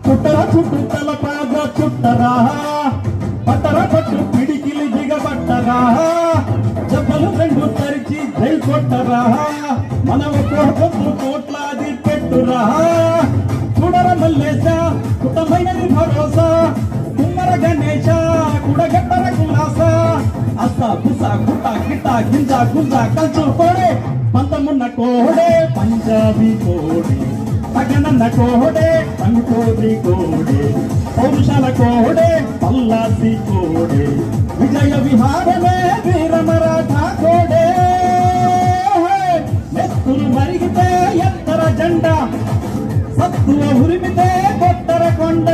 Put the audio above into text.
చుట్టరా చుట్టూ తలపాగా చుట్టరా పట్టరా పట్టు పిడికిలి దిగబట్టరా చెప్పలు రెండు తరిచి జై కొట్టరా మనం కోట్లు కోట్లాది పెట్టురా చూడర మల్లేశ కుటమైనది భరోసా కుమ్మర గణేశ కుడగట్టర కులాస అస్స పుస కుట్ట గిట్ట గింజ గుంజ కల్చు కోడే పంతమున్న కోడే పంజాబీ కోడే తగనన్న కోడే సంకోది కోడే పౌరుషాల కోడే పల్లాసి కోడే విజయ విహారమే వీర మరాఠా కోడే నెత్తులు మరిగితే ఎత్తర జెండా సత్తువ ఉరిమితే కొట్టర కొండ